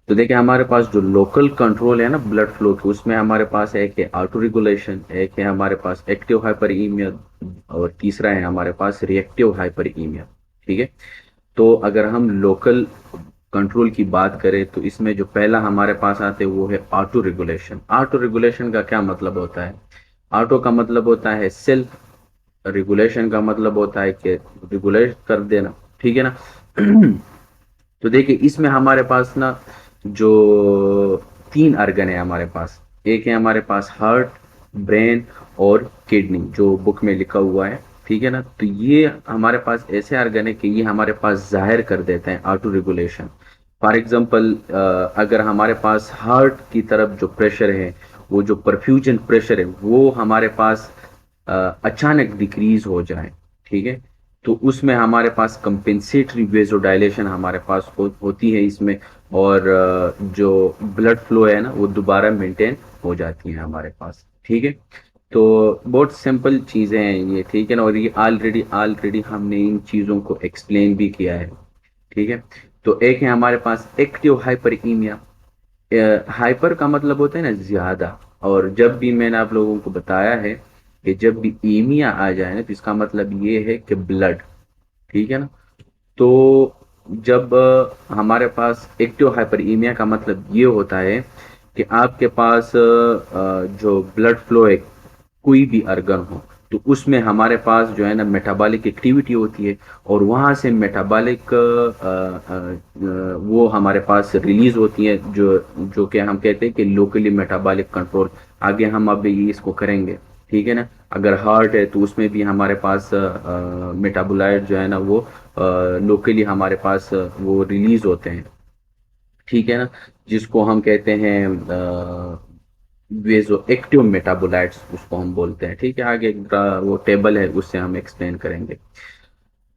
तो देखिए हमारे पास जो लोकल कंट्रोल है ना ब्लड फ्लो की, उसमें हमारे पास एक है ऑटो रेगुलेशन, एक है हमारे पास एक्टिव हाइपरईमिया, और तीसरा है हमारे पास रिएक्टिव हाइपरईमिया। ठीक है। तो अगर हम लोकल कंट्रोल की बात करें तो इसमें जो पहला हमारे पास आते हैं वो है ऑटो रेगुलेशन। ऑटो रेगुलेशन का क्या मतलब होता है? ऑटो का मतलब होता है सेल्फ, रेगुलेशन का मतलब होता है कि रेगुलेट कर देना। ठीक है ना। तो देखिए इसमें हमारे पास ना जो तीन अर्गन है हमारे पास, एक है हमारे पास हार्ट, ब्रेन और किडनी, जो बुक में लिखा हुआ है। ठीक है ना। तो ये हमारे पास ऐसे अर्गन है कि ये हमारे पास जाहिर कर देते हैं ऑटो रेगुलेशन। फॉर एग्जांपल, अगर हमारे पास हार्ट की तरफ जो प्रेशर है, वो जो परफ्यूजन प्रेशर है वो हमारे पास अचानक डिक्रीज हो जाए, ठीक है, तो उसमें हमारे पास कंपेंसेटरी वेजोडाइलेशन हमारे पास होती है इसमें, और जो ब्लड फ्लो है ना वो दोबारा मेंटेन हो जाती है हमारे पास। ठीक है। तो बहुत सिंपल चीज़ें हैं ये। ठीक है ना। और ये ऑलरेडी ऑलरेडी हमने इन चीज़ों को एक्सप्लेन भी किया है। ठीक है। तो एक है हमारे पास एक्टिव हाइपरईमिया। हाइपर का मतलब होता है ना ज्यादा, और जब भी मैंने आप लोगों को बताया है कि जब भी ईमिया आ जाए ना तो इसका मतलब ये है कि ब्लड। ठीक है ना। तो जब हमारे पास एक्टिव हाइपरईमिया का मतलब ये होता है कि आपके पास जो ब्लड फ्लो है कोई भी अर्गन हो, तो उसमें हमारे पास जो है ना मेटाबॉलिक एक्टिविटी होती है, और वहां से मेटाबॉलिक वो हमारे पास रिलीज होती है, जो जो कि हम कहते हैं कि लोकली मेटाबॉलिक कंट्रोल। आगे हम अभी इसको करेंगे। ठीक है ना। अगर हार्ट है तो उसमें भी हमारे पास मेटाबोलाइट जो है ना वो लोकली हमारे पास वो रिलीज होते हैं। ठीक है ना। जिसको हम कहते हैं वेजो एक्टिव मेटाबोलाइट्स उसको हम बोलते हैं। ठीक है। आगे वो टेबल है उससे हम एक्सप्लेन करेंगे।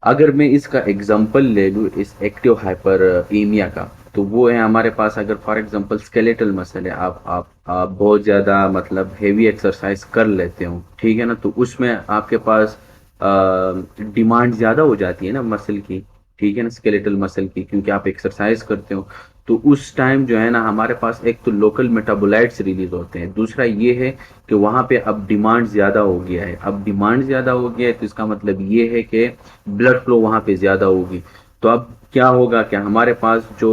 अगर मैं इसका एग्जांपल ले लूँ इस एक्टिव हाइपर ईमिया का, तो वो है हमारे पास, अगर फॉर एग्जांपल स्केलेटल मसल है, आप बहुत ज़्यादा मतलब हेवी एक्सरसाइज कर लेते हो, ठीक है ना, तो उसमें आपके पास डिमांड ज़्यादा हो जाती है ना मसल की। ठीक है ना, स्केलेटल मसल की, क्योंकि आप एक्सरसाइज करते हो। तो उस टाइम जो है ना हमारे पास एक तो लोकल मेटाबोलाइट्स रिलीज होते हैं, दूसरा ये है कि वहाँ पे अब डिमांड ज़्यादा हो गया है। अब डिमांड ज़्यादा हो गया है तो इसका मतलब ये है कि ब्लड फ्लो वहाँ पे ज़्यादा होगी। तो अब क्या होगा, क्या हमारे पास जो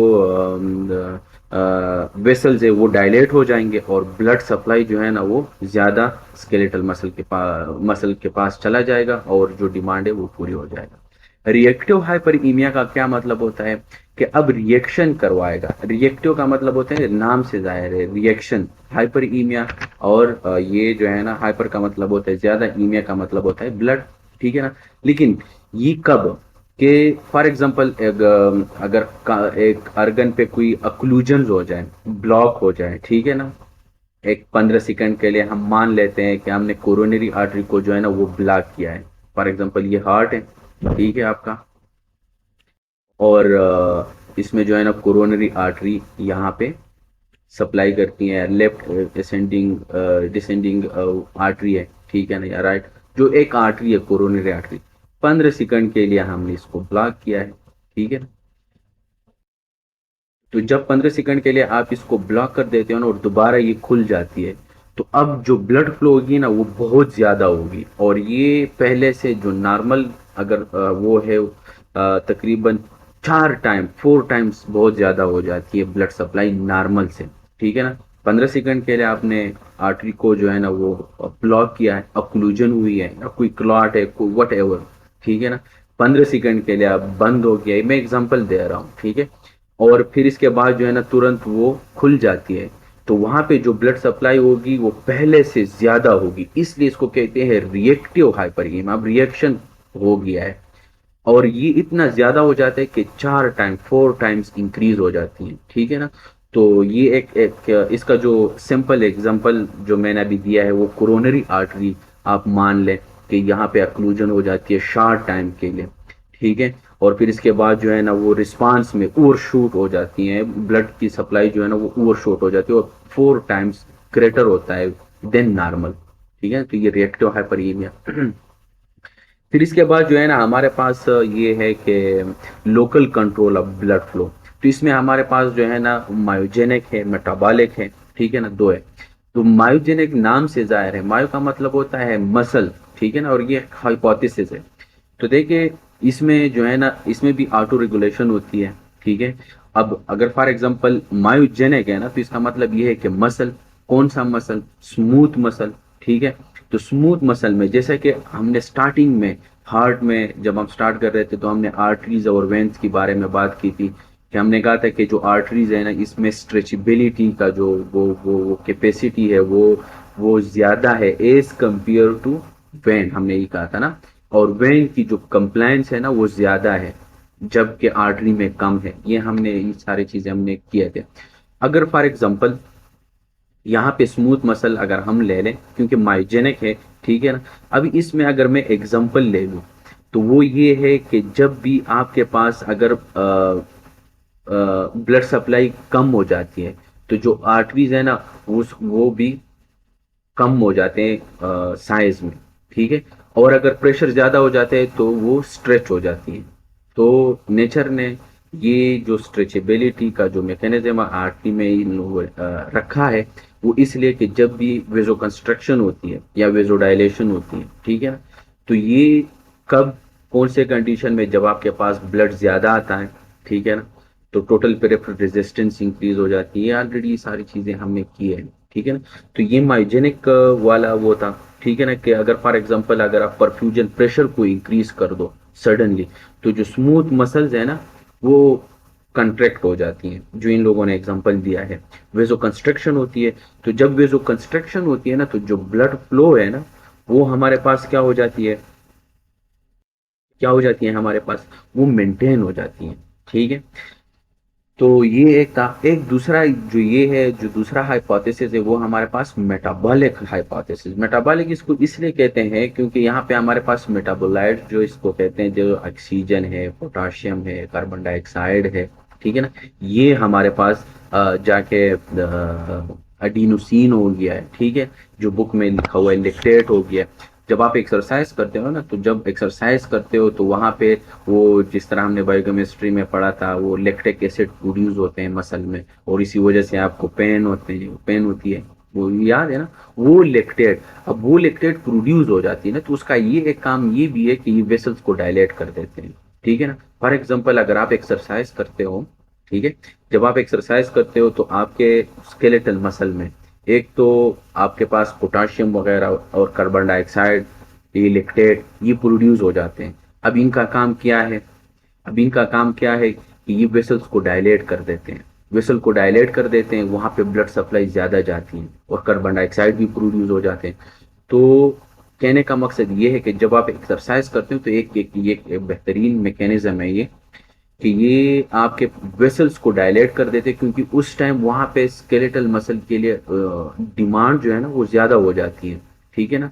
वेसल्स है वो डायलेट हो जाएंगे, और ब्लड सप्लाई जो है ना वो ज़्यादा स्केलेटल मसल के पास चला जाएगा, और जो डिमांड है वो पूरी हो जाएगा। रिएक्टिव हाइपरईमिया का क्या मतलब होता है कि अब रिएक्शन करवाएगा। रिएक्टिव का मतलब होता है, नाम से जाहिर है, रिएक्शन। हाइपरईमिया, और ये जो है ना हाइपर का मतलब होता है ज्यादा, ईमिया का मतलब होता है ब्लड। ठीक है ना। लेकिन ये कब के, फॉर एग्जांपल अगर एक अर्गन पे कोई अक्लूजन हो जाए, ब्लॉक हो जाए, ठीक है ना, एक 15 सेकंड के लिए हम मान लेते हैं कि हमने कोरोनरी आर्टरी को जो है ना वो ब्लॉक किया है। फॉर एग्जांपल ये हार्ट है, ठीक है आपका, और इसमें जो है ना कोरोनरी आर्टरी यहाँ पे सप्लाई करती है, लेफ्ट असेंडिंग डिसेंडिंग आर्टरी है, ठीक है ना, या राइट, जो एक आर्टरी है कोरोनरी आर्टरी। 15 सेकंड के लिए हमने इसको ब्लॉक किया है। ठीक है। तो जब 15 सेकंड के लिए आप इसको ब्लॉक कर देते हो ना और दोबारा ये खुल जाती है, तो अब जो ब्लड फ्लो होगी ना वो बहुत ज्यादा होगी, और ये पहले से जो नॉर्मल, अगर वो है तकरीबन 4 टाइम 4 टाइम्स बहुत ज्यादा हो जाती है ब्लड सप्लाई नॉर्मल से। ठीक है ना। 15 सेकंड के लिए आपने आर्टरी को जो है ना वो ब्लॉक किया है, अक्लूजन हुई है या कोई क्लॉट है, कोई वट एवर। ठीक है ना। 15 सेकंड के लिए आप बंद हो गया, मैं एग्जांपल दे रहा हूँ। ठीक है। और फिर इसके बाद जो है ना तुरंत वो खुल जाती है, तो वहां पे जो ब्लड सप्लाई होगी वो पहले से ज्यादा होगी, इसलिए इसको कहते हैं रिएक्टिव हाइपरईमिया। अब रिएक्शन हो गया है, और ये इतना ज्यादा हो जाता है कि 4 टाइम 4 टाइम्स इंक्रीज हो जाती है। ठीक है ना। तो ये एक इसका जो सिंपल एग्जांपल जो मैंने अभी दिया है वो कोरोनरी आर्टरी आप मान लें कि यहाँ पे अक्लूजन हो जाती है शॉर्ट टाइम के लिए। ठीक है। और फिर इसके बाद जो है ना वो रिस्पांस में ओवर शूट हो जाती है, ब्लड की सप्लाई जो है ना वो ओवर शूट हो जाती है, और 4 टाइम्स ग्रेटर होता है देन नॉर्मल। ठीक है। तो ये रिएक्टिव हाइपरईमिया। फिर इसके बाद जो है ना हमारे पास ये है कि local control of blood flow. तो इसमें हमारे पास जो है ना मायोजेनिक है, मेटाबॉलिक है, ठीक है ना, दो है। तो मायोजेनिक नाम से जाहिर है, मायो का मतलब होता है मसल, ठीक है ना, और ये हाइपोथेसिस है। तो देखिए इसमें जो है ना, इसमें भी ऑटो रेगुलेशन होती है, ठीक है। अब अगर फॉर एग्जांपल मायोजेनिक है ना, तो इसका मतलब ये है कि मसल, कौन सा मसल, स्मूथ मसल, ठीक है। तो स्मूथ मसल में जैसे कि हमने स्टार्टिंग में हार्ट में जब हम स्टार्ट कर रहे थे तो हमने आर्टरीज और वेन्स के बारे में बात की थी, कि हमने कहा था कि जो आर्टरीज है ना, इसमें स्ट्रेचेबिलिटी का जो वो कैपेसिटी है वो ज्यादा है एज कंपेयर टू वेन, हमने ये कहा था ना। और वेन की जो कंप्लायंस है ना वो ज्यादा है, जबकि आर्टरी में कम है। ये हमने, ये सारी चीजें हमने किए थे। अगर फॉर एग्जांपल यहाँ पे स्मूथ मसल अगर हम ले लें, क्योंकि माइजेनिक है, ठीक है ना। अभी इसमें अगर मैं एग्जांपल ले लूँ तो वो ये है कि जब भी आपके पास अगर ब्लड सप्लाई कम हो जाती है तो जो आर्टरीज है ना वो भी कम हो जाते हैं साइज में, ठीक है। और अगर प्रेशर ज्यादा हो जाते हैं तो वो स्ट्रेच हो जाती है। तो नेचर ने ये जो स्ट्रेचेबिलिटी का जो मैकेनिज्म आर्टरी में रखा है, वो इसलिए कि जब भी वेजो कंस्ट्रक्शन होती है या वेजो डायलेशन होती है, ठीक है ना, तो ये कब, कौन से कंडीशन में, जब आपके पास ब्लड ज्यादा आता है, ठीक है ना, तो टोटल पेरिफेरल रेजिस्टेंस इंक्रीज हो जाती है। ऑलरेडी ये सारी चीजें हमने की है, ठीक है ना। तो ये माइजेनिक वाला वो था, ठीक है ना, कि अगर फॉर एग्जांपल अगर आप परफ्यूजन प्रेशर को इंक्रीज कर दो सडनली, तो जो स्मूथ मसल्स है ना वो कंट्रैक्ट हो जाती हैं, जो इन लोगों ने एग्जांपल दिया है। वेजो कंस्ट्रक्शन होती है, तो जब वेजो कंस्ट्रक्शन होती है ना, तो जो ब्लड फ्लो है ना वो हमारे पास क्या हो जाती है, क्या हो जाती है हमारे पास, वो मेंटेन हो जाती है, ठीक है। तो ये एक था। एक दूसरा जो ये है, जो दूसरा हाइपोथेसिस है वो हमारे पास मेटाबॉलिक हाइपोथेसिस। मेटाबॉलिक इसको इसलिए कहते हैं क्योंकि यहाँ पे हमारे पास मेटाबोलाइट जो इसको कहते हैं, जो ऑक्सीजन है, पोटाशियम है, कार्बन डाइऑक्साइड है, ठीक है ना, ये हमारे पास जाके अडीनोसिन हो गया है, ठीक है, जो बुक में लिखा हुआ है लेक्टेट हो गया। जब आप एक्सरसाइज करते हो ना, तो जब एक्सरसाइज करते हो तो वहां पे वो, जिस तरह हमने बायोकेमिस्ट्री में पढ़ा था, वो लैक्टिक एसिड प्रोड्यूस होते हैं मसल में, और इसी वजह से आपको पेन होते हैं, पेन होती है, वो याद है ना, वो लेक्टेट। अब वो लेक्टेट प्रोड्यूस हो जाती है ना, तो उसका ये एक काम ये भी है कि ये वेसल्स को डायलेट कर देते हैं, ठीक है ना। फॉर एग्जाम्पल अगर आप एक्सरसाइज करते हो, ठीक है, जब आप एक्सरसाइज करते हो तो आपके स्केलेटल मसल में एक तो आपके पास पोटाशियम वगैरह और कार्बन डाइऑक्साइड, ये लैक्टेट, ये प्रोड्यूस हो जाते हैं। अब इनका काम क्या है, अब इनका काम क्या है कि ये वेसल्स को डायलेट कर देते हैं, वेसल को डायलेट कर देते हैं, वहां पे ब्लड सप्लाई ज्यादा जाती है और कार्बन डाइऑक्साइड भी प्रोड्यूस हो जाते हैं। तो कहने का मकसद ये है कि जब आप एक्सरसाइज करते हो तो एक बेहतरीन मैकेनिज्म है ये, कि ये आपके वेसल्स को डायलेट कर देते हैं, क्योंकि उस टाइम वहां पे स्केलेटल मसल के लिए डिमांड जो है ना वो ज्यादा हो जाती है, ठीक है ना।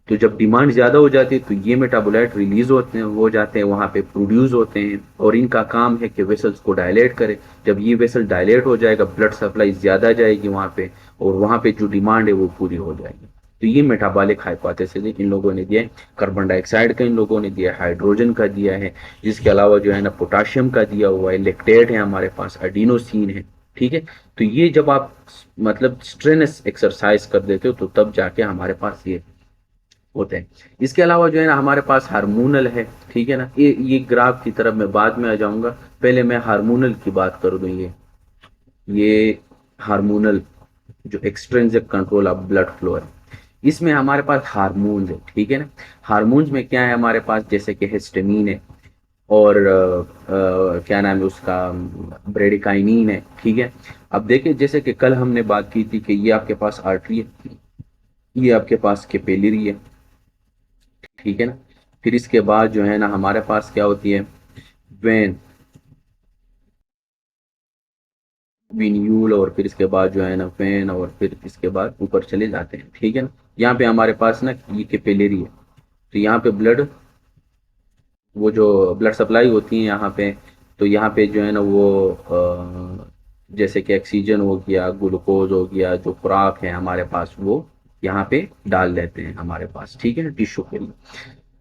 तो जब डिमांड ज्यादा हो जाती है तो ये मेटाबोलाइट रिलीज होते हैं, हो जाते हैं, वहां पे प्रोड्यूस होते हैं, और इनका काम है कि वेसल्स को डायलेट करे। जब ये वेसल डायलेट हो जाएगा, ब्लड सप्लाई ज्यादा जाएगी वहां पे, और वहां पे जो डिमांड है वो पूरी हो जाएगी। तो ये मेटाबॉलिक हाइपोथेसिस इन लोगों ने दिया है। कार्बन डाइऑक्साइड का इन लोगों ने दिया है, हाइड्रोजन का दिया है, इसके अलावा जो है ना पोटाशियम का दिया हुआ है, लेक्टेट है हमारे पास, अडीनोसिन है, ठीक है। तो ये जब आप मतलब स्ट्रेनस एक्सरसाइज कर देते हो तो तब जाके हमारे पास ये होते हैं। इसके अलावा जो है ना हमारे पास हार्मोनल है, ठीक है ना। ये ग्राफ की तरफ मैं बाद में आ जाऊंगा, पहले मैं हार्मोनल की बात कर दूं। ये हार्मोनल जो extrinsic control of blood flow है, इसमें हमारे पास हार्मोन्स है, ठीक है ना। हार्मोन्स में क्या है हमारे पास, जैसे कि हिस्टामिन है, और क्या नाम है उसका, ब्रेडिकाइनिन है, ठीक है। अब देखिए जैसे कि कल हमने बात की थी कि ये आपके पास आर्टरी है, ये आपके पास कैपिलरी है, ठीक है ना। फिर इसके बाद जो है ना हमारे पास क्या होती है, वेन, विन्यूल, और फिर इसके बाद जो है ना वेन, और फिर इसके बाद ऊपर चले जाते हैं, ठीक है ना। यहाँ पे हमारे पास ना ये कैपिलरी है, तो यहाँ पे ब्लड, वो जो ब्लड सप्लाई होती है यहाँ पे, तो यहाँ पे जो है ना वो जैसे कि ऑक्सीजन हो गया, ग्लूकोज हो गया, जो खुराक है हमारे पास वो यहाँ पे डाल देते हैं हमारे पास, ठीक है ना, टिश्यू के लिए।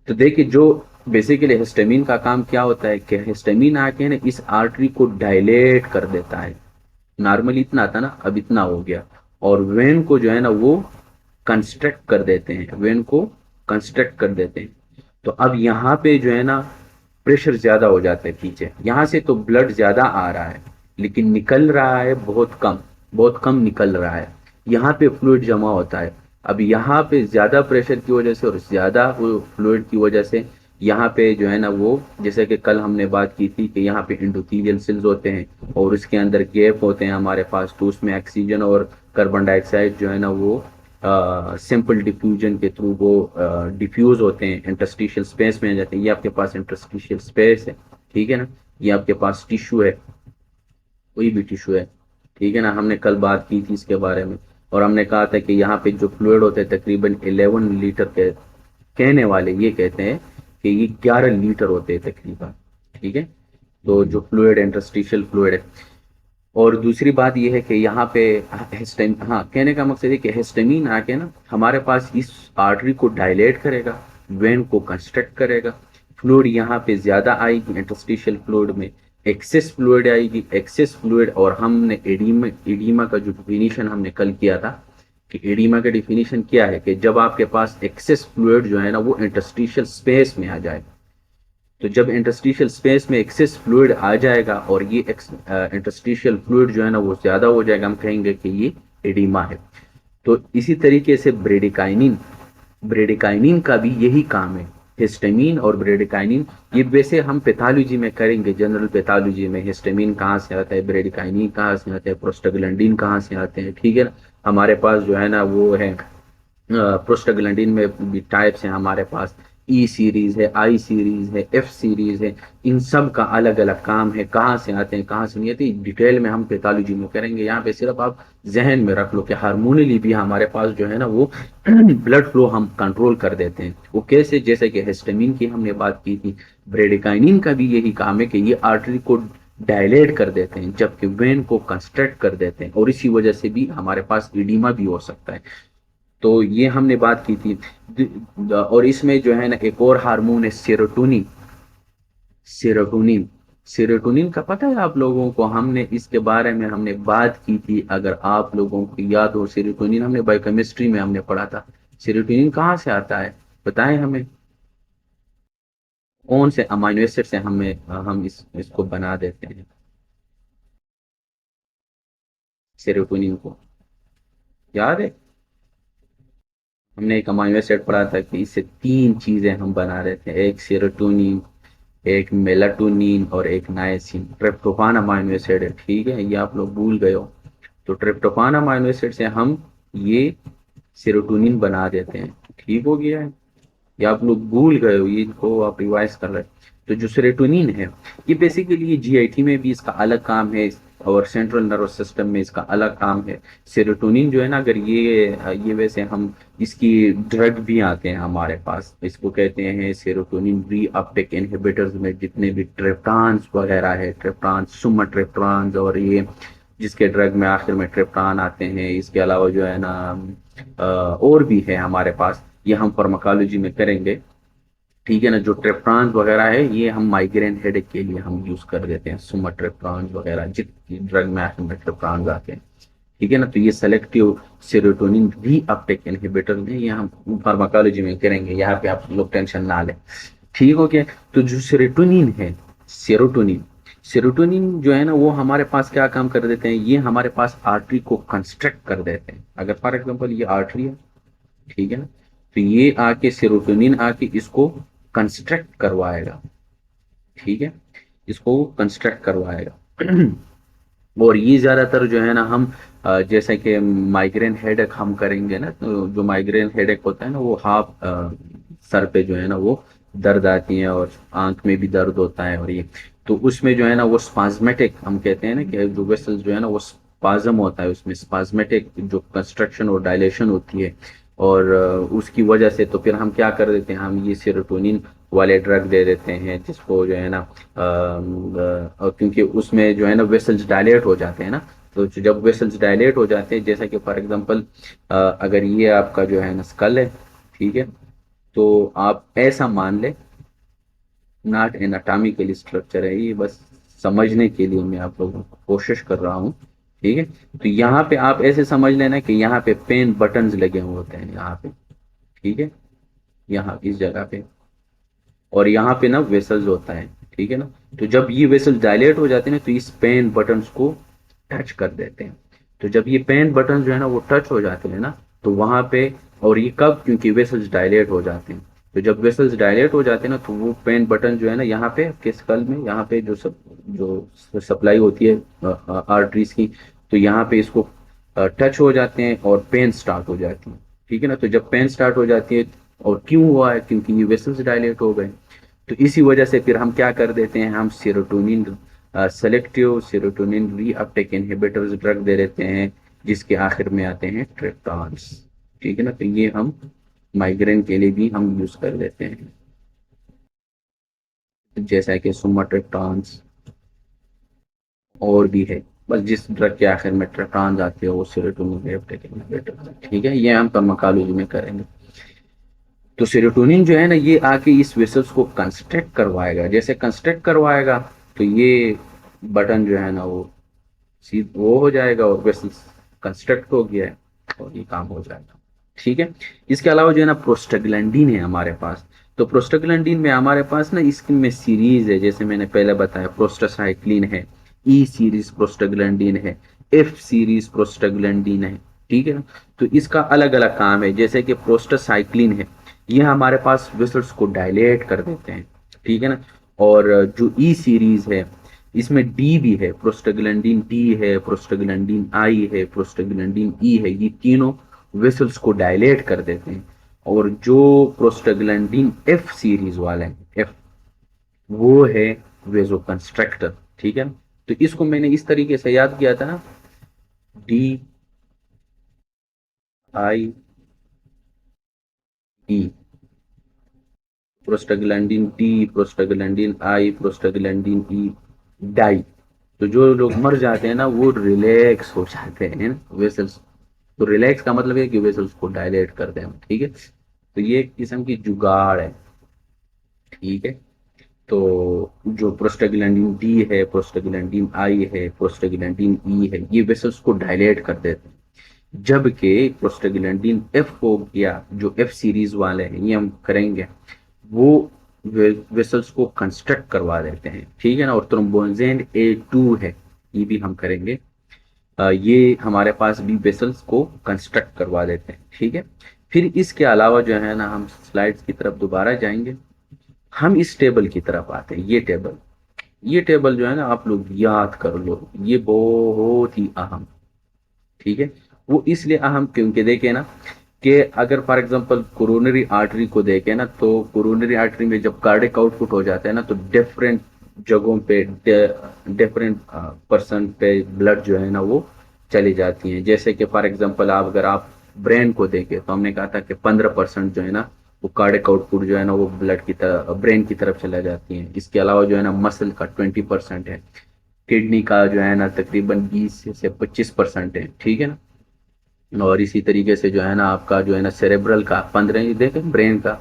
तो देखिए जो बेसिकली हिस्टामिन का काम क्या होता है कि हिस्टामिन आके ना इस आर्टरी को डायलेट कर देता है। नॉर्मली इतना था ना, अब इतना हो गया। और वेन को जो है ना वो कंस्ट्रक्ट कर देते हैं, वेन को कंस्ट्रक्ट कर देते हैं। तो अब यहाँ पे जो है ना प्रेशर ज्यादा हो जाता है पीछे, यहाँ से तो ब्लड ज्यादा आ रहा है लेकिन निकल रहा है बहुत कम, बहुत कम निकल रहा है। यहाँ पे फ्लूइड जमा होता है। अब यहाँ पे ज्यादा प्रेशर की वजह से और ज्यादा वो फ्लूइड की वजह से यहाँ पे जो है ना वो, जैसे कि कल हमने बात की थी कि यहाँ पे एंडोथेलियल सेल्स होते हैं और उसके अंदर गैप होते हैं हमारे पास, तो उसमें ऑक्सीजन और कार्बन डाइऑक्साइड जो है ना वो सिंपल डिफ्यूजन के थ्रू वो डिफ्यूज होते हैं, इंटरस्टिशियल स्पेस में आ जाते हैं। ये आपके पास इंटरस्टिशियल स्पेस है, ठीक है ना। ये आपके पास टिश्यू है, कोई भी टिश्यू है, ठीक है ना। हमने कल बात की थी इसके बारे में और हमने कहा था कि यहाँ पे जो फ्लूइड होते हैं तकरीबन 11 लीटर के, कहने वाले ये कहते हैं कि ये 11 लीटर होते हैं तकरीबन, ठीक है। तो जो फ्लूइड इंटरस्टिशियल फ्लूइड है। और दूसरी बात यह है कि यहाँ पे हिस्टामिन, हाँ कहने का मकसद है कि हिस्टामिन आके ना हमारे पास इस आर्टरी को डायलेट करेगा, वेन को कंस्ट्रक्ट करेगा। फ्लूइड यहाँ पे ज्यादा आएगी, इंटरस्टिशियल फ्लूइड में एक्सेस फ्लूइड आएगी, एक्सेस फ्लूइड। और हमने एडीमा, एडीमा का जो डिफिनीशन हमने कल किया था कि एडीमा का डिफिनीशन क्या है कि जब आपके पास एक्सेस फ्लूइड जो है ना वो इंटरस्टिशियल स्पेस में आ जाए। तो जब इंटरस्टिशियल स्पेस में एक्सेस फ्लूइड आ जाएगा और ये इंटरस्टिशियल फ्लूइड जो है ना वो ज्यादा हो जाएगा, हम कहेंगे कि ये एडिमा है। तो इसी तरीके से ब्रेडिकाइनिन, ब्रेडिकाइनिन का भी यही काम है। हिस्टामिन और ब्रेडिकाइनिन, ये वैसे हम पैथोलॉजी में करेंगे, जनरल पैथोलॉजी में हिस्टामिन कहाँ से आता है, ब्रेडिकाइनिन कहाँ से आता है, प्रोस्टाग्लैंडिन कहाँ से आते हैं, ठीक है ना। हमारे पास जो है ना वो है प्रोस्टाग्लैंडिन में भी टाइप्स हैं हमारे पास, ई सीरीज है, आई सीरीज है, एफ सीरीज है। इन सब का अलग अलग काम है, कहाँ से आते हैं कहाँ से नहीं आते, डिटेल में हम पैथोलॉजी में करेंगे। यहाँ पे सिर्फ आप जहन में रख लो कि हार्मोनली भी हमारे पास जो है ना वो ब्लड फ्लो हम कंट्रोल कर देते हैं। वो कैसे, जैसे कि हिस्टामिन की हमने बात की थी, ब्रेडिकाइनिन का भी यही काम है कि ये आर्टरी को डायलेट कर देते हैं जबकि वेन को कंस्ट्रक्ट कर देते हैं, और इसी वजह से भी हमारे पास इडीमा भी हो सकता है। तो ये हमने बात की थी। और इसमें जो है ना एक और हार्मोन है सेरोटोनिन, सेरोटोनिन। सेरोटोनिन का पता है आप लोगों को, हमने इसके बारे में हमने बात की थी, अगर आप लोगों को याद हो। सेरोटोनिन हमने बायोकेमिस्ट्री में हमने पढ़ा था। सेरोटोनिन कहाँ से आता है बताएं हमें, कौन से अमाइनो एसिड से हमें हम इसको बना देते हैं सेरोटोनिन को, याद है। हमने एक अमाइनो एसिड पढ़ा था कि इससे तीन चीजें हम बना रहे थे, एक सेरोटोनिन, एक मेलाटोनिन और एक नायसिन। ट्रिप्टोफान अमाइनो एसिड है, ठीक है, ये आप लोग भूल गए हो। तो ट्रिप्टोफान अमाइनो एसिड से हम ये सेरोटोनिन बना देते हैं, ठीक हो गया है। ये आप लोग भूल गए हो, ये इनको आप रिवाइज कर रहे हैं। तो जो सेरोटोनिन है ये बेसिकली जीआईटी में भी इसका अलग काम है और सेंट्रल नर्वस सिस्टम में इसका अलग काम है। सेरोटोनिन जो है ना, अगर ये वैसे हम इसकी ड्रग भी आते हैं हमारे पास, इसको कहते हैं सेरोटोनिन री अपटेक इनहिबिटर्स में जितने भी ट्रिप्टान्स वगैरह है, ट्रिप्टान, सुमाट्रिप्टान, और ये जिसके ड्रग में आखिर में ट्रिप्टान आते हैं। इसके अलावा जो है ना और भी है हमारे पास, ये हम फार्माकोलॉजी में करेंगे, ठीक है ना। जो ट्रिप्टान वगैरह है ये हम माइग्रेन हेडेक के लिए हम यूज कर देते हैं, सुमाट्रिप्टान वगैरह जितनी ड्रग में आखिर में ट्रिप्टान आते हैं, ठीक है ना। तो ये सेलेक्टिव सेरोटोनिन री अपटेक इनहिबिटर में ये हम फार्माकोलॉजी में करेंगे, यहाँ पे आप लोग टेंशन ना लें, ठीक हो गया। तो जो सेरोटोनिन है, सेरोटोनिन, सेरोटोनिन जो है ना वो हमारे पास क्या काम कर देते हैं, ये हमारे पास आर्टरी को कंस्ट्रक्ट कर देते हैं। अगर फॉर एग्जांपल ये आर्टरी है, ठीक है ना, तो ये आके सेरोटोनिन आके इसको कंस्ट्रक्ट करवाएगा, ठीक है, इसको कंस्ट्रक्ट करवाएगा। और ये ज्यादातर जो है ना हम जैसे कि माइग्रेन हेडेक हम करेंगे ना, तो जो माइग्रेन हेडेक होता है ना वो हाफ सर पे जो है ना वो दर्द आती है और आंख में भी दर्द होता है, और ये तो उसमें जो है ना वो स्पाज्मेटिक हम कहते हैं ना कि जो वेसल्स जो है ना वो स्पाज्म होता है, उसमें स्पाज्मेटिक जो कंस्ट्रक्शन और डायलेशन होती है। और उसकी वजह से तो फिर हम क्या कर देते हैं, हम ये सेरोटोनिन वाले ड्रग दे देते हैं जिसको जो है ना क्योंकि उसमें जो है ना वेसल्स डायलेट हो जाते हैं ना। तो जब वेसल्स डायलेट हो जाते हैं, जैसा कि फॉर एग्जांपल अगर ये आपका जो है ना स्कल है, ठीक है, तो आप ऐसा मान ले नॉट एनाटॉमिकली स्ट्रक्चर है, ये बस समझने के लिए मैं आप लोगों को कोशिश कर रहा हूँ। ठीक है, तो यहाँ पे आप ऐसे समझ लेना कि यहाँ पे पेन बटन्स लगे हुए होते हैं यहाँ पे। ठीक है, यहाँ इस जगह पे, और यहाँ पे ना वेसल्स होता है। ठीक है ना, तो जब ये वेसल डायलेट हो जाते हैं ना, तो इस पेन बटन्स को टच कर देते हैं। तो जब ये पेन बटन जो है ना वो टच हो जाते हैं ना, तो वहां पे, और ये कब, क्योंकि वेसल्स डायलेट हो जाते हैं। तो जब वेसल्स डायलेट हो जाते हैं ना, तो वो पेन बटन जो है ना यहाँ पे आपके स्कल में, यहाँ पे जो सप्लाई होती है आर्टरीज की, तो यहाँ पे इसको टच हो जाते हैं और पेन स्टार्ट हो जाती है। ठीक है ना, तो जब पेन स्टार्ट हो जाती है, और क्यों हुआ है, क्योंकि ये वेसल्स डायलेट हो गए। तो इसी वजह से फिर हम क्या कर देते हैं, हम serotonin, selective serotonin reuptake inhibitors drug दे देते हैं, जिसके आखिर में आते हैं ट्रिप्टान्स। ठीक है ना, तो ये हम माइग्रेन के लिए भी हम यूज कर लेते हैं, जैसा कि सुमाट्रिप्टान्स और भी है। बस जिस ड्रग के आखिर में ट्रिप्टान्स आते हैं वो सेरोटोनिन रीअपटेक इनहिबिटर। ठीक है, ये हम फार्माकोलॉजी में करेंगे। तो सेरोटोनिन जो है ना, ये आके इस वेसल्स को कंस्ट्रक्ट करवाएगा। जैसे कंस्ट्रक्ट करवाएगा, तो ये बटन जो है ना वो वो हो जाएगा, और वेसल्स कंस्ट्रक्ट हो गया है, और ये काम हो जाएगा। ठीक है, इसके अलावा जो है ना प्रोस्टाग्लैंडिन है हमारे पास। तो प्रोस्टाग्लैंडिन में हमारे पास ना इसमें सीरीज है, जैसे मैंने पहले बताया, प्रोस्टासाइक्लिन है, ई सीरीज प्रोस्टाग्लैंडिन है, एफ सीरीज प्रोस्टाग्लैंडिन है। ठीक है ना, तो इसका अलग अलग काम है। जैसे कि प्रोस्टासाइक्लिन है, ये हमारे पास वेसल्स को डायलेट कर देते हैं। ठीक है ना, और जो ई सीरीज है, इसमें डी भी है, प्रोस्टाग्लैंडिन डी है, प्रोस्टाग्लैंडिन आई है, प्रोस्टाग्लैंडिन ई है, ये तीनों वेसल्स को डायलेट कर देते हैं। और जो प्रोस्टाग्लैंडिन एफ सीरीज वाला है, एफ, वो है वेजोकंस्ट्रक्टर। ठीक है, तो इसको मैंने इस तरीके से याद किया था ना, D I E, prostaglandin D, prostaglandin I, prostaglandin E, die. तो जो लोग मर जाते हैं ना, वो रिलैक्स हो जाते हैं वेसल्स। तो रिलैक्स का मतलब है कि वेसल्स को डायलेट करते हैं। ठीक है, तो ये एक किस्म की जुगाड़ है। ठीक है, तो जो प्रोस्टाग्लैंडिन डी है, प्रोस्टाग्लैंडिन आई है, प्रोस्टाग्लैंडिन ई है, ये वेसल्स को डायलेट कर देते हैं। जबकि प्रोस्टाग्लैंडिन एफ हो गया, जो एफ सीरीज वाले हैं, ये हम करेंगे, वो वेसल्स को कंस्ट्रक्ट करवा देते हैं। ठीक है ना, और थ्रोम्बोजेन A2 है, ये भी हम करेंगे। ये हमारे पास भी वेसल्स को कंस्ट्रक्ट करवा देते हैं। ठीक है, फिर इसके अलावा जो है ना, हम स्लाइड्स की तरफ दोबारा जाएंगे। हम इस टेबल की तरफ आते हैं। ये टेबल जो है ना, आप लोग याद कर लो, ये बहुत ही अहम। ठीक है, वो इसलिए अहम क्योंकि देखे ना, कि अगर फॉर एग्जांपल कोरोनरी आर्टरी को देखें ना, तो कोरोनरी आर्टरी में जब कार्डिक आउटपुट हो जाता है ना, तो डिफरेंट जगहों पे, डिफरेंट पर्सन पे ब्लड जो है ना वो चली जाती है। जैसे कि फॉर एग्जांपल आप, अगर आप ब्रेन को देखें, तो हमने कहा था कि 15% जो है ना वो कार्डिक आउटपुट जो है ना वो ब्लड की तरफ, ब्रेन की तरफ चला जाती है। इसके अलावा जो है ना मसल का 20% है, किडनी का जो है ना तकरीबन 20 से 25% है। ठीक है ना, और इसी तरीके से जो है ना आपका जो है ना सेरेब्रल का 15, देखें ब्रेन का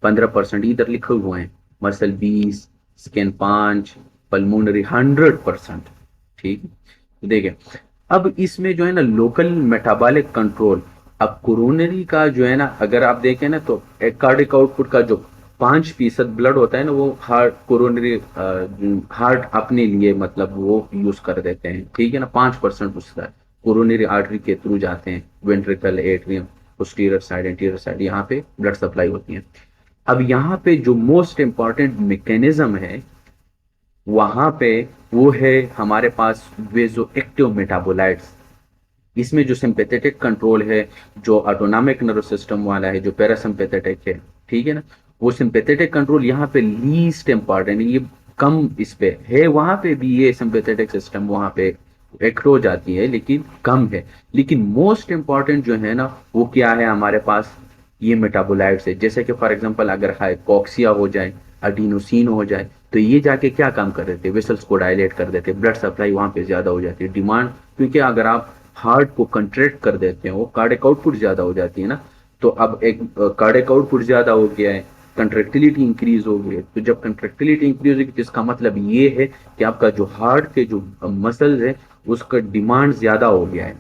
15% इधर लिखे हुए हैं, मसल 20, स्किन 5, पल्मोनरी 100%। ठीक है, तो देखें, अब इसमें जो है ना लोकल मेटाबॉलिक कंट्रोल, अब कोरोनरी का जो है ना, अगर आप देखें ना, तो कार्डिक आउटपुट का जो 5% ब्लड होता है ना, वो हार्ट कोरोनरी, हार्ट अपने लिए मतलब वो यूज कर देते हैं। ठीक है ना, 5% उसका कोरोनरी आर्टरी के थ्रू जाते हैं, ventricle, atrium, posterior side, anterior side, यहाँ पे ब्लड सप्लाई होती है। अब यहाँ पे जो मोस्ट इंपॉर्टेंट मैकेनिज्म है वहां पे, वो है हमारे पास वेजो एक्टिव मेटाबोलाइट्स। इसमें जो सिंपैथेटिक कंट्रोल है, जो ऑटोनॉमिक नर्वस सिस्टम वाला है, जो पैरासिम्पैथेटिक है, ठीक है ना, वो सिंपैथेटिक कंट्रोल यहाँ पे लीस्ट इंपॉर्टेंट है, ये कम इस पे है। वहां पे भी ये सिंपैथेटिक सिस्टम वहां पे एक्ट हो जाती है, लेकिन कम है। लेकिन मोस्ट इंपॉर्टेंट जो है ना वो क्या है हमारे पास, ये मेटाबोलाइट्स है। जैसे कि फॉर एग्जांपल अगर हाइपोक्सिया हो जाए, अडीनोसिन हो जाए, तो ये जाके क्या काम कर देते हैं, वेसल्स को डायलेट कर देते हैं, ब्लड सप्लाई वहां पे ज्यादा हो जाती है, डिमांड, क्योंकि अगर आप हार्ट को कंट्रैक्ट कर देते हो, कार्डिक आउटपुट ज्यादा हो जाती है ना। तो अब एक कार्डिक आउटपुट ज्यादा हो गया है, कंट्रेक्टिलिटी इंक्रीज हो गई। तो जब कंट्रेक्टिलिटी इंक्रीज होगी तो इसका मतलब ये है कि आपका जो हार्ट के जो मसल्स है उसका डिमांड ज्यादा हो गया है।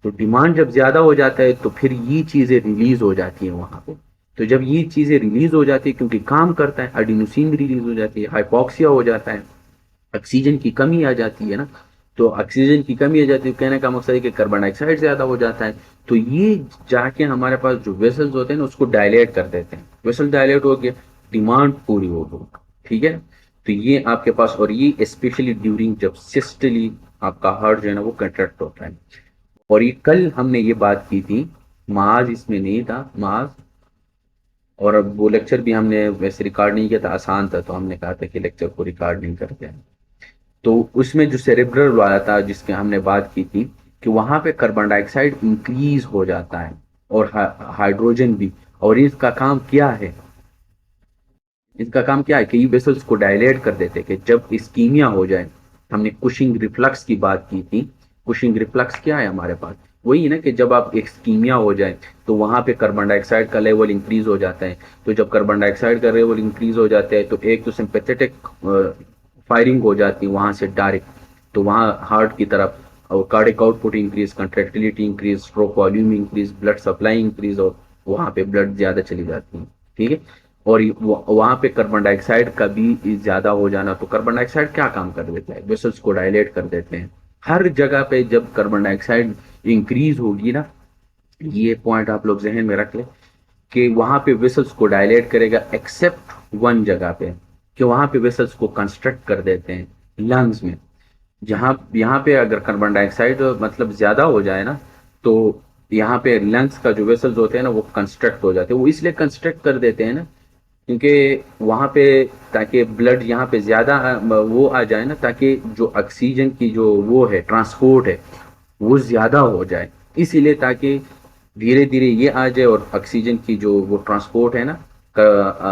तो डिमांड जब ज्यादा हो जाता है तो फिर ये चीजें रिलीज हो जाती है वहां पे। तो जब ये चीजें रिलीज हो जाती है क्योंकि काम करता है, एडिनोसिन रिलीज हो जाती है, हाइपोक्सिया हो जाता है, ऑक्सीजन की कमी आ जाती है ना। तो ऑक्सीजन की कमी आ जाती है, कहने का मकसद है कि कार्बन डाइऑक्साइड ज्यादा हो जाता है। तो ये जाके हमारे पास जो वेसल्स होते हैं ना उसको डायलेट कर देते हैं, वेसल डायलेट हो गया, डिमांड पूरी हो गई। ठीक है। तो ये आपके पास, और ये स्पेशली ड्यूरिंग जब सिस्टली आपका हार्ट जो है ना वो कंट्रैक्ट होता है। और ये कल हमने ये बात की थी, माज इसमें नहीं था, माज। और अब वो लेक्चर भी हमने वैसे रिकॉर्ड नहीं किया था, आसान था, तो हमने कहा था कि लेक्चर को रिकॉर्ड नहीं करते हैं। तो उसमें जो सेरेब्रल वाला था जिसके हमने बात की थी कि वहां पे कार्बन डाइऑक्साइड इंक्रीज हो जाता है और हाइड्रोजन भी। और इसका काम क्या है, इसका काम क्या है कि ये वेसल्स को डायलेट कर देते हैं कि जब इस्कीमिया हो जाए। हमने कुशिंग रिफ्लक्स की बात की थी। कुशिंग रिफ्लक्स क्या है हमारे पास, वही है ना कि जब आप इस्कीमिया हो जाए तो वहां पे कार्बन डाइऑक्साइड का लेवल इंक्रीज हो जाता है। तो जब कार्बन डाइऑक्साइड का लेवल इंक्रीज हो जाता है तो एक तो सिंपैथेटिक फायरिंग हो जाती है वहां से डायरेक्ट, तो वहां हार्ट की तरफ, और cardiac output increase, contractility increase, stroke volume increase, blood supply increase, और वहां पे ब्लड ज्यादा चली जाती है। ठीक है। और वहां पे कार्बन डाइऑक्साइड का भी ज्यादा हो जाना, तो कार्बन डाइऑक्साइड क्या काम कर देता है, वेसल्स को डायलेट कर देते हैं। हर जगह पे जब कार्बन डाइऑक्साइड इंक्रीज होगी ना, ये पॉइंट आप लोग जहन में रख ले कि वहां पे वेसल्स को डायलेट करेगा एक्सेप्ट वन जगह पे, कि वहां पे वेसल्स को कंस्ट्रक्ट कर देते हैं लंग्स में। जहां यहाँ पे अगर कार्बन डाइऑक्साइड मतलब ज्यादा हो जाए ना, तो यहाँ पे लंग्स का जो वेसल्स होते हैं ना वो कंस्ट्रक्ट हो जाते हैं। वो इसलिए कंस्ट्रक्ट कर देते हैं ना क्योंकि वहां पे, ताकि ब्लड यहाँ पे ज्यादा वो आ जाए ना, ताकि जो ऑक्सीजन की जो वो है ट्रांसपोर्ट है वो ज्यादा हो जाए। इसीलिए ताकि धीरे धीरे ये आ जाए और ऑक्सीजन की जो वो ट्रांसपोर्ट है ना,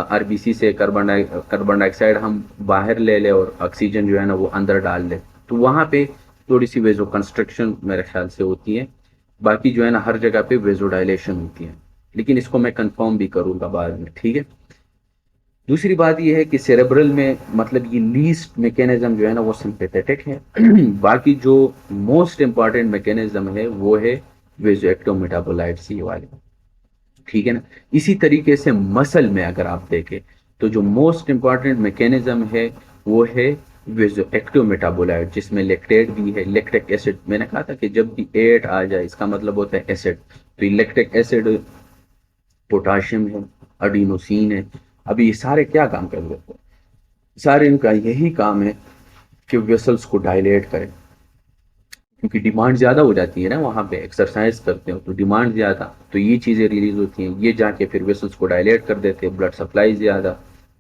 आरबीसी से कार्बन डाइऑक्साइड हम बाहर ले ले और ऑक्सीजन जो है ना वो अंदर डाल ले। तो वहां पे थोड़ी सी वेजो कंस्ट्रक्शन मेरे ख्याल से होती है। बाकी जो है ना हर जगह पे वेजो डायलेशन होती है, लेकिन इसको मैं कंफर्म भी करूंगा बाद में। ठीक है। दूसरी बात यह है कि सेरेब्रल में मतलब ये लीस्ट मैकेनिज्म जो है ना वो सिंपैथेटिक है। बाकी जो मोस्ट इंपॉर्टेंट मैकेनिज्म है वो है वेजो एक्टिव मेटाबोलाइट सी वाले। ठीक है ना। इसी तरीके से मसल में अगर आप देखें तो जो मोस्ट इंपॉर्टेंट मैकेनिज्म है वो है वेजो एक्टिव मेटाबोलाइट, जिसमें लेक्टेट भी है, लेक्टिक एसिड। मैंने कहा था कि जब भी एट आ जाए इसका मतलब होता है एसिड। तो इलेक्ट्रिक एसिड, पोटाशियम है, अडीनोसिन है। अभी ये सारे क्या काम कर रहे हैं, सारे इनका यही काम है कि वेसल्स को डायलेट करें। क्योंकि डिमांड ज्यादा हो जाती है ना, वहां पे एक्सरसाइज करते हो तो डिमांड ज्यादा, तो ये चीजें रिलीज होती हैं, ये जाके फिर वेसल्स को डायलेट कर देते हैं, ब्लड सप्लाई ज्यादा,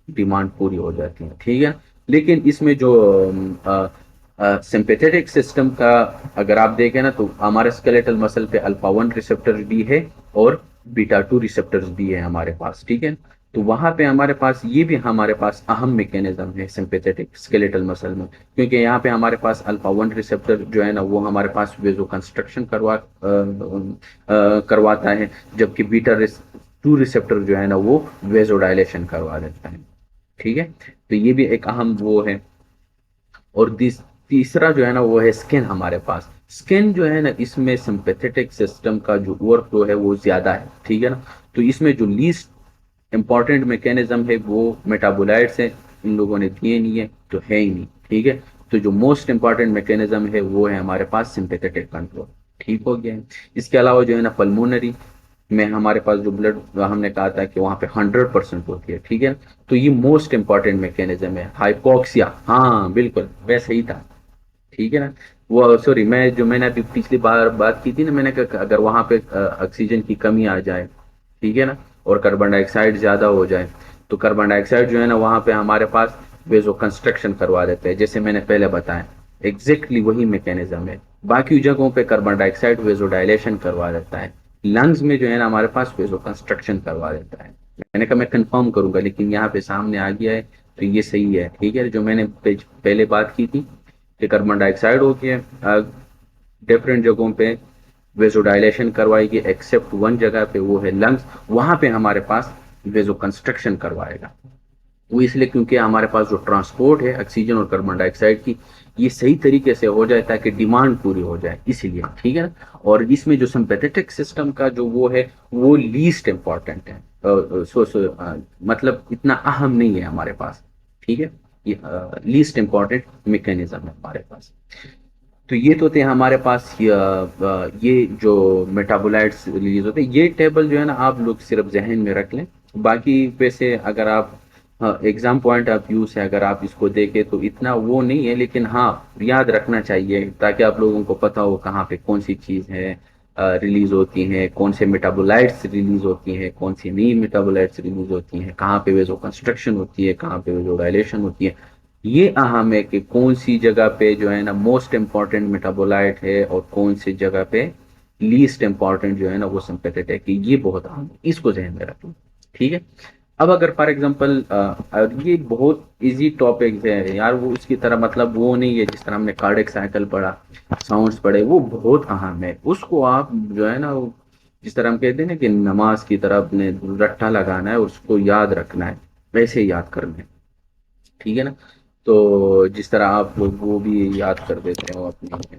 डिमांड पूरी हो जाती है। ठीक है। लेकिन इसमें जो सिंपैथेटिक सिस्टम का अगर आप देखें ना, तो हमारे स्केलेटल मसल पे अल्फा 1 रिसेप्टर भी है और बीटा 2 रिसेप्टर्स भी है हमारे पास। ठीक है। तो वहां पे हमारे पास ये भी हमारे पास अहम मैकेनिज्म है सिंपैथेटिक स्केलेटल मसल में, क्योंकि यहाँ पे हमारे पास अल्फा 1 रिसेप्टर जो है ना वो हमारे पास वेजो कंस्ट्रक्शन करवाता है, जबकि बीटा 2 रिसेप्टर जो है ना वो वेजो डायलेशन करवा देता है। ठीक है। तो ये भी एक अहम वो है। और तीसरा जो है ना वो है स्किन हमारे पास। स्किन जो है ना इसमें सिंपैथेटिक सिस्टम का जो ओवरफ्लो है वो ज्यादा है। ठीक है ना। तो इसमें जो लीस्ट इंपॉर्टेंट मैकेनिज्म है वो मेटाबोलाइट्स है, इन लोगों ने दिए नहीं है तो है ही नहीं। ठीक है। तो जो मोस्ट इंपॉर्टेंट मैकेनिज्म है वो है हमारे पास सिंपैथेटिक कंट्रोल। ठीक हो गया है। इसके अलावा जो है ना पल्मोनरी में हमारे पास जो ब्लड, हमने कहा था कि वहां पे 100% होती है। ठीक है। तो ये मोस्ट इंपॉर्टेंट मैकेनिज्म है। हाइपोक्सिया, हाँ बिल्कुल वैसे ही था। ठीक है ना। वो सॉरी, मैंने अभी पिछली बार बात की थी ना, मैंने कहा अगर वहां पे ऑक्सीजन की कमी आ जाए, ठीक है ना, और कार्बन डाइऑक्साइड ज्यादा हो जाए, तो कार्बन डाइऑक्साइड जो है ना वहां पे हमारे पास वेजो कंस्ट्रक्शन करवा देते हैं, जैसे मैंने पहले बताया। एग्जैक्टली वही मैकेनिज्म है। बाकी जगहों पे कार्बन डाइऑक्साइड वेजो डायलेशन करवा देता है, लंग्स में जो है ना हमारे पास वेजो कंस्ट्रक्शन करवा देता है। मैंने कहा मैं कंफर्म करूंगा, लेकिन यहाँ पे सामने आ गया है तो ये सही है। ठीक है। जो मैंने पहले बात की थी कि कार्बन डाइऑक्साइड हो गया डिफरेंट जगहों पे वेजोडाइलेशन करवाएगी, एक्सेप्ट वन जगह पे वो है लंग्स, वहां पे हमारे पास वेजो कंस्ट्रक्शन करवाएगा। वो इसलिए क्योंकि हमारे पास जो ट्रांसपोर्ट है ऑक्सीजन और कार्बन डाइऑक्साइड की, ये सही तरीके से हो जाए ताकि डिमांड पूरी हो जाए, इसीलिए, ठीक है ना। और इसमें जो सिंपैथेटिक सिस्टम का जो वो है, वो लीस्ट इम्पॉर्टेंट है। मतलब इतना अहम नहीं है हमारे पास, ठीक है। ये लीस्ट इम्पॉर्टेंट मैकेनिज्म है हमारे पास। तो ये तो थे हमारे पास ये जो मेटाबोलाइट्स रिलीज होते हैं। ये टेबल जो है ना आप लोग सिर्फ जहन में रख लें। बाकी वैसे अगर आप एग्जाम पॉइंट ऑफ व्यू से अगर आप इसको देखें तो इतना वो नहीं है, लेकिन हाँ याद रखना चाहिए ताकि आप लोगों को पता हो कहाँ पे कौन सी चीज़ है रिलीज होती हैं, कौन से मेटाबोलाइट्स रिलीज होती हैं, कौन सी नई मेटाबोलाइट्स रिलीज होती हैं, कहाँ पे वेजो कंस्ट्रक्शन होती है, कहाँ पे वेजो डायलेशन होती है। ये अहम है कि कौन सी जगह पे जो है ना मोस्ट इम्पॉर्टेंट मेटाबोलाइट है और कौन सी जगह पे लीस्ट इम्पॉर्टेंट जो है ना वो सिंपैथेटिक है, कि ये बहुत अहम है, इसको ध्यान में रखें, ठीक है। अब अगर फॉर एग्जांपल ये बहुत इजी टॉपिक है यार, वो उसकी तरह मतलब वो नहीं है जिस तरह हमने कार्डिक साइकिल पढ़ा, साउंड्स पढ़े, वो बहुत अहम है। उसको आप जो है ना जिस तरह हम कहते हैं ना कि नमाज की तरह अपने रट्टा लगाना है, उसको याद रखना है, वैसे ही याद करना है, ठीक है ना। तो जिस तरह आप लोग वो भी याद कर देते हो अपनी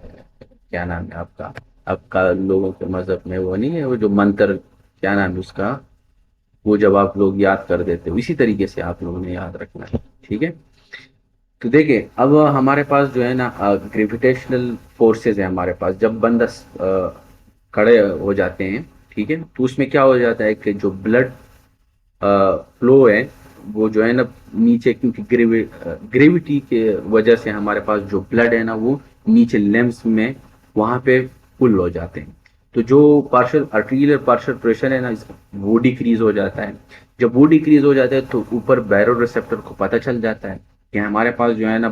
क्या नाम है आपका, आपका लोगों के मजहब में वो नहीं है वो जो मंत्र, क्या नाम है उसका, वो जब आप लोग याद कर देते हो, इसी तरीके से आप लोगों ने याद रखना है, ठीक है। तो देखिए अब हमारे पास जो है ना ग्रेविटेशनल फोर्सेस है हमारे पास, जब बंदा खड़े हो जाते हैं, ठीक है, तो उसमें क्या हो जाता है कि जो ब्लड फ्लो है वो जो है ना नीचे, क्योंकि ग्रेविटी के वजह से हमारे पास जो ब्लड है ना वो नीचे लेम्स में वहां पे पुल हो जाते हैं। तो जो पार्शियल आर्टेरियल पार्शियल प्रेशर है ना वो डिक्रीज हो जाता है। जब वो डिक्रीज हो जाता है तो ऊपर बैरो रिसेप्टर को पता चल जाता है कि हमारे पास जो है ना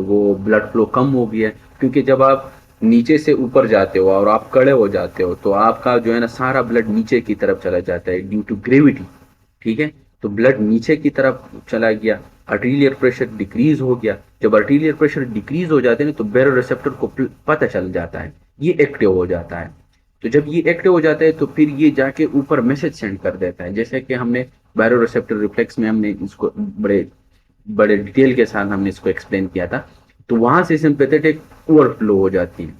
वो ब्लड फ्लो कम हो गया है। क्योंकि जब आप नीचे से ऊपर जाते हो और आप खड़े हो जाते हो तो आपका जो है ना सारा ब्लड नीचे की तरफ चला जाता है ड्यू टू ग्रेविटी, ठीक है। तो ब्लड नीचे की तरफ चला गया, आर्टीरियल प्रेशर डिक्रीज हो गया। जब आर्टीरियल प्रेशर डिक्रीज हो जाते हैं तो बैरो रिसेप्टर को पता चल जाता है, ये एक्टिव हो जाता है। तो जब ये एक्टिव हो जाता है तो फिर ये जाके ऊपर मैसेज सेंड कर देता है, जैसे कि हमने बैरो रिसेप्टर रिफ्लेक्स में हमने इसको बड़े बड़े डिटेल के साथ हमने इसको एक्सप्लेन किया था। तो वहां से सिंपैथेटिक ओवरफ्लो हो जाती है,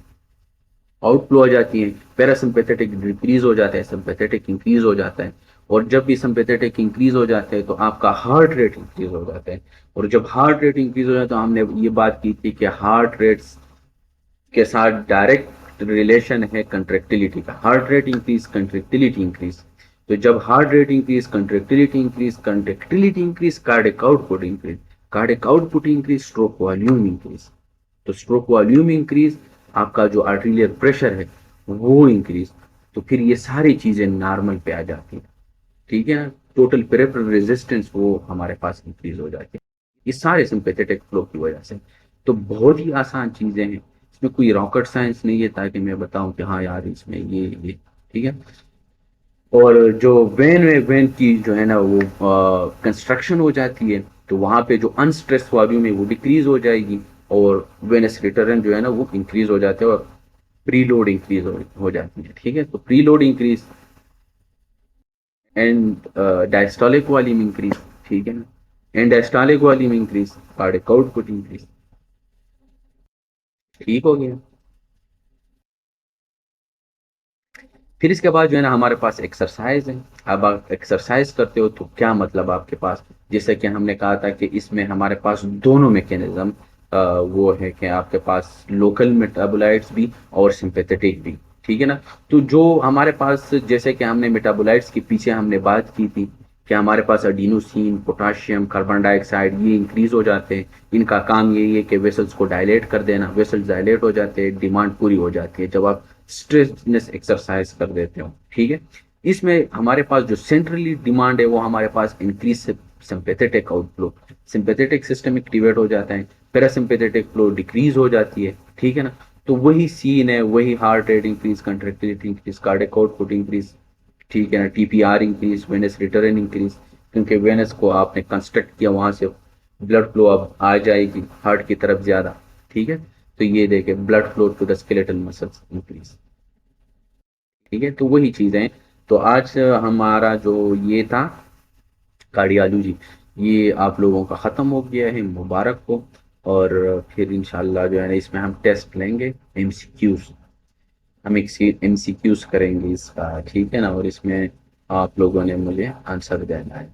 आउटफ्लो हो जाती है, पैरासिम्पेथेटिक डिक्रीज हो जाता है, सिंपैथेटिक इंक्रीज हो जाता है। और जब भी सिंपैथेटिक इंक्रीज हो जाता है तो आपका हार्ट रेट इंक्रीज हो जाता है। और जब हार्ट रेट इंक्रीज हो जाता है तो हमने ये बात की थी कि हार्ट रेट्स के साथ डायरेक्ट रिलेशन है कंट्रेक्टिलिटी का, heart rate increase contractility increase. तो जब heart rate increase contractility increase cardiac output increase, cardiac output increase stroke volume increase. तो स्ट्रोक वॉल्यूम इंक्रीज, आपका जो आर्टेरियल प्रेशर है वो इंक्रीज, तो फिर ये सारी चीजें नॉर्मल पे आ जाती हैं, ठीक है ना। टोटल पेरिफेरल रेजिस्टेंस वो हमारे पास इंक्रीज हो जाती है, ये सारे सिंपैथेटिक फ्लो की वजह से। तो बहुत ही आसान चीजें हैं, इसमें कोई रॉकेट साइंस नहीं है ताकि मैं बताऊं कि हाँ यार इसमें ये, ठीक है। और जो वेन है, वेन की जो है ना वो कंस्ट्रक्शन हो जाती है, तो वहां पे जो अनस्ट्रेस वॉल्यूम है वो डिक्रीज हो जाएगी, और वेनस रिटर्न जो है ना वो इंक्रीज हो जाते हैं, और प्रीलोड इंक्रीज हो जाती है, ठीक है। तो preload increase and diastolic volume increase, ठीक है ना, and diastolic volume increase, cardiac output increase, ठीक हो गया। फिर इसके बाद जो है ना हमारे पास एक्सरसाइज है। अब आप एक्सरसाइज करते हो तो क्या मतलब आपके पास, जैसे कि हमने कहा था कि इसमें हमारे पास दोनों मैकेनिज्म वो है कि आपके पास लोकल मेटाबोलाइट्स भी और सिंपैथेटिक भी, ठीक है ना। तो जो हमारे पास, जैसे कि हमने मेटाबोलाइट्स के पीछे हमने बात की थी कि हमारे पास अडीनोसिन, पोटाशियम, कार्बन डाइऑक्साइड ये इंक्रीज हो जाते हैं। इनका काम यही है कि वेसल्स को डायलेट कर देना, वेसल्स डायलेट हो जाते हैं, डिमांड पूरी हो जाती है जब आप स्ट्रेसनेस एक्सरसाइज कर देते हो, ठीक है। इसमें हमारे पास जो सेंट्रली डिमांड है वो हमारे पास increase sympathetic outflow, sympathetic system activate हो जाता है, पैरासिम्पैथेटिक फ्लो डिक्रीज हो जाती है, ठीक है ना। तो वही सीन है, वही heart rate increase, contractility increase, cardiac output increase, ठीक है ना, TPR increase, venous return increase, क्योंकि वेनस को आपने कंस्ट्रक्ट किया, वहां से ब्लड फ्लो अब आ जाएगी हार्ट की तरफ ज्यादा, ठीक है। तो ये देखे blood flow to the skeletal muscles increase, ठीक है। तो वही चीजें, तो आज हमारा जो ये था कार्डियोलॉजी, ये आप लोगों का ख़त्म हो गया है, मुबारक हो। और फिर इंशाल्लाह जो है ना इसमें हम टेस्ट लेंगे, एमसीक्यूज, हम एक एमसीक्यूज करेंगे इसका, ठीक है ना, और इसमें आप लोगों ने मुझे आंसर देना है।